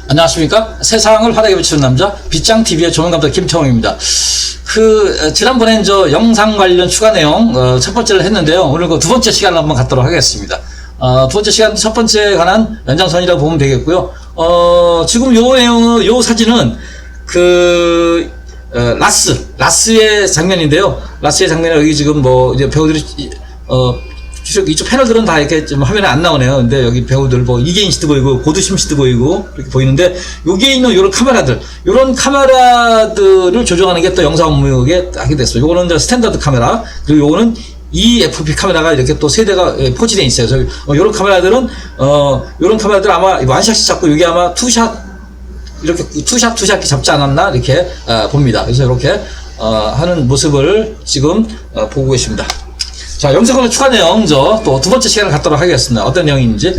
안녕하십니까? 세상을 화려하게 비추는 남자 빗장TV의 조명감독 김태홍입니다. 지난번엔 영상 관련 추가 내용 첫 번째를 했는데요. 오늘 두 번째 시간을 한번 갖도록 하겠습니다. 두 번째 시간 첫 번째에 관한 연장선이라고 보면 되겠고요. 지금 요 사진은 라스의 장면인데요. 라스의 장면에 여기 지금 이제 배우들이 이쪽 패널들은 다 이렇게 좀 화면에 안 나오네요. 근데 여기 배우들 이계인 씨도 보이고 고두심 씨도 보이고 이렇게 보이는데, 여기에 있는 요런 카메라들을 조정하는 게 또 영상 업무에 하게 됐어요. 요거는 이제 스탠다드 카메라, 그리고 요거는 EFP 카메라가 이렇게 또 세 대가 포진되어 있어요. 그래서 요런 카메라들 아마 원샷씩 잡고, 여기 아마 이렇게 투샷 잡지 않았나 이렇게 봅니다. 그래서 이렇게 하는 모습을 지금 보고 계십니다. 자, 영상으로 추가 내용 또 두 번째 시간을 갖도록 하겠습니다. 어떤 내용인지.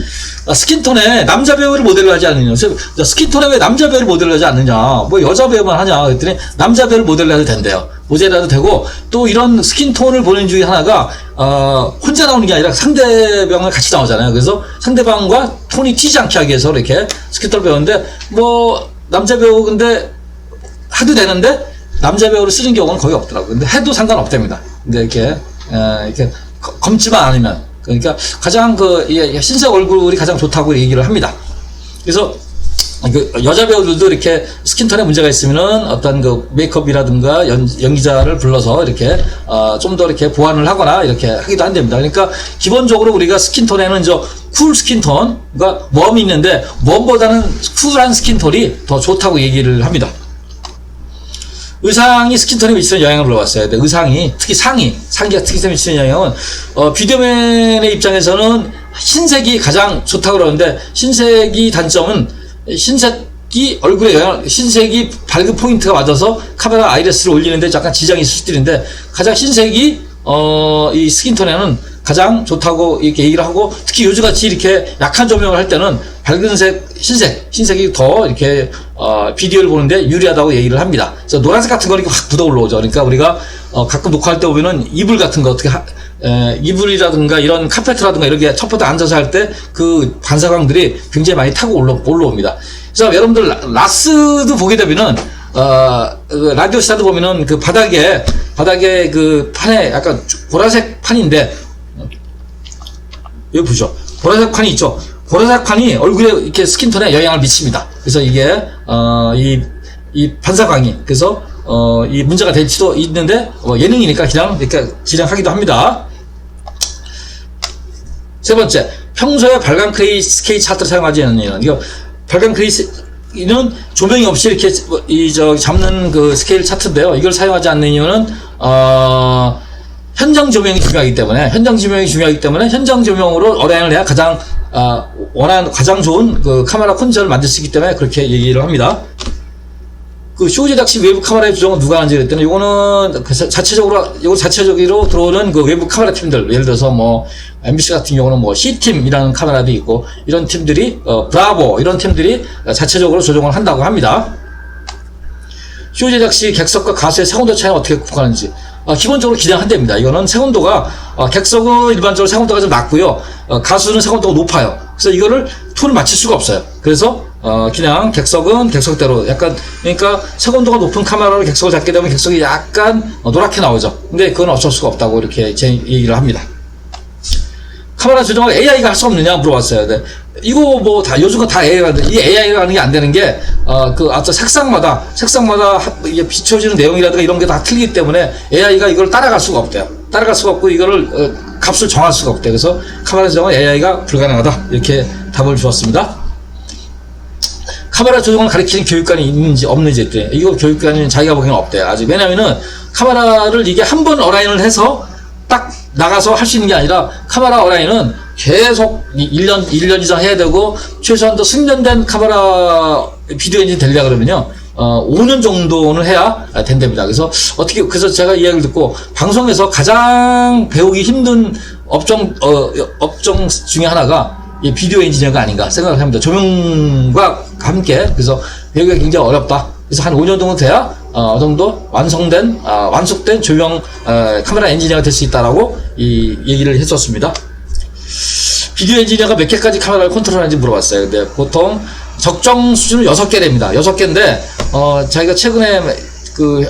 스킨톤에 남자 배우를 모델로 하지 않느냐. 스킨톤에 왜 남자 배우를 모델로 하지 않느냐. 여자 배우만 하냐. 그랬더니 남자 배우를 모델로 해도 된대요. 모델로 해도 되고, 또 이런 스킨톤을 보는 중에 하나가, 혼자 나오는 게 아니라 상대방을 같이 나오잖아요. 그래서 상대방과 톤이 튀지 않게 하기 위해서 이렇게 스킨톤을 배우는데, 남자 배우 근데 해도 되는데, 남자 배우를 쓰는 경우는 거의 없더라고요. 근데 해도 상관없답니다. 근데 이렇게 검지만 않으면, 그러니까 가장 신색 얼굴이 가장 좋다고 얘기를 합니다. 그래서 여자 배우들도 이렇게 스킨톤에 문제가 있으면은 어떤 메이크업이라든가 연기자를 불러서 이렇게 좀 더 이렇게 보완을 하거나 이렇게 하기도 한답니다. 그러니까 기본적으로 우리가 스킨톤에는 쿨 스킨톤, 그러니까 웜이 있는데 웜보다는 쿨한 스킨톤이 더 좋다고 얘기를 합니다. 의상이 스킨톤에 미치는 영향을 물어봤어요. 근데 의상이, 특히 상기가 특히 미치는 영향은, 비디오맨의 입장에서는 흰색이 가장 좋다고 그러는데, 흰색이 단점은, 흰색이 밝은 포인트가 맞아서 카메라 아이레스를 올리는데 약간 지장이 있을 수도 있는데, 가장 흰색이, 이 스킨톤에는 가장 좋다고 이렇게 얘기를 하고, 특히 요즘같이 이렇게 약한 조명을 할 때는 밝은색, 흰색이 더 이렇게, 비디오를 보는데 유리하다고 얘기를 합니다. 그래서 노란색 같은 거 이렇게 확 묻어 올라오죠. 그러니까 우리가, 가끔 녹화할 때 보면은 이불 같은 거 이불이라든가 이런 카페트라든가 이런 게 첫 번째 앉아서 할 때 반사광들이 굉장히 많이 타고 올라옵니다. 그래서 여러분들 라스도 보게 되면은, 라디오 스타도 보면은 바닥에 판에 약간 보라색 판인데, 여기 보죠. 보라색 판이 있죠. 보라색 판이 얼굴에 이렇게 스킨톤에 영향을 미칩니다. 그래서 이게, 이 반사광이, 그래서, 이 문제가 될 수도 있는데, 예능이니까 그냥 이렇게 진행하기도 합니다. 세 번째, 평소에 발광 스케일 차트를 사용하지 않는 이유는, 발광 이는 조명이 없이 이렇게, 잡는 스케일 차트인데요. 이걸 사용하지 않는 이유는, 현장 조명이 중요하기 때문에 현장 조명으로 어라인을 해야 가장 좋은 카메라 컨디션을 만들 수 있기 때문에 그렇게 얘기를 합니다. 쇼 제작시 외부 카메라의 조정은 누가 하는지 그랬더니, 요거는 자체적으로 들어오는 외부 카메라 팀들, 예를 들어서 MBC 같은 경우는 C팀이라는 카메라도 있고, 이런 팀들이, 브라보, 이런 팀들이 자체적으로 조정을 한다고 합니다. 쇼 제작시 객석과 가수의 색온도 차이는 어떻게 구분하는지. 기본적으로 기량한답니다. 이거는 색온도가, 객석은 일반적으로 색온도가 좀 낮고요. 가수는 색온도가 높아요. 그래서 이거를 톤을 맞출 수가 없어요. 그래서, 그냥 객석은 객석대로 그러니까 색온도가 높은 카메라로 객석을 잡게 되면 객석이 약간 노랗게 나오죠. 근데 그건 어쩔 수가 없다고 이렇게 얘기를 합니다. 카메라 조정을 AI가 할 수 없느냐 물어봤어요. 네. 이거 요즘은 다 AI가 하는데, 이 AI가 하는 게 안 되는 게, 색상마다 이게 비춰지는 내용이라든가 이런 게 다 틀리기 때문에 AI가 이걸 따라갈 수가 없대요. 따라갈 수가 없고, 이거를, 값을 정할 수가 없대요. 그래서 카메라 조정은 AI가 불가능하다. 이렇게 답을 주었습니다. 카메라 조정을 가리키는 교육관이 있는지 없는지 했더니, 이거 교육관은 자기가 보기에는 없대요. 아직. 왜냐면은, 카메라를 이게 한 번 어라인을 해서 딱 나가서 할 수 있는 게 아니라, 카메라 어라인은 계속 1년 이상 해야 되고, 최소한 더 숙련된 카메라 비디오 엔진 되려고 그러면요, 5년 정도는 해야 된답니다. 그래서 제가 이야기를 듣고, 방송에서 가장 배우기 힘든 업종 중에 하나가 이 비디오 엔지니어가 아닌가 생각을 합니다. 조명과 함께. 그래서 배우기가 굉장히 어렵다. 그래서 한 5년 정도 돼야 정도 완속된 조명 카메라 엔지니어가 될 수 있다라고 이 얘기를 했었습니다. 비디오 엔지니어가 몇 개까지 카메라를 컨트롤하는지 물어봤어요. 근데 보통 적정 수준은 6개 됩니다. 6개인데 자기가 최근에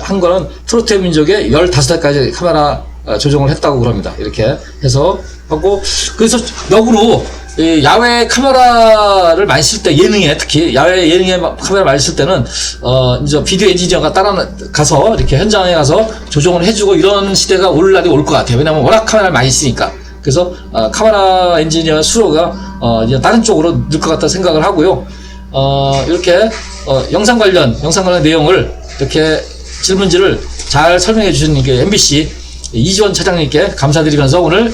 한 거는 트로트의 민족에 15대까지 카메라 조정을 했다고 그럽니다. 이렇게 해서 하고, 그래서 역으로 야외 카메라를 많이 쓸 때, 예능에 특히 야외 예능에 카메라 많이 쓸 때는 이제 비디오 엔지니어가 따라가서 이렇게 현장에 가서 조정을 해주고 이런 시대가 올 날이 올 것 같아요. 왜냐하면 워낙 카메라를 많이 쓰니까. 그래서 카메라 엔지니어 수요가 이제 다른 쪽으로 늘 것 같다 생각을 하고요. 이렇게 영상 관련 내용을 이렇게 질문지를 잘 설명해 주신 MBC 이지원 차장님께 감사드리면서 오늘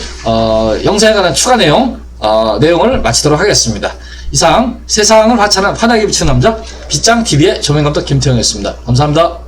영상에 관한 추가 내용을 마치도록 하겠습니다. 이상 세상을 환하게 비추는 남자 빗장TV의 조명감독 김태형이었습니다. 감사합니다.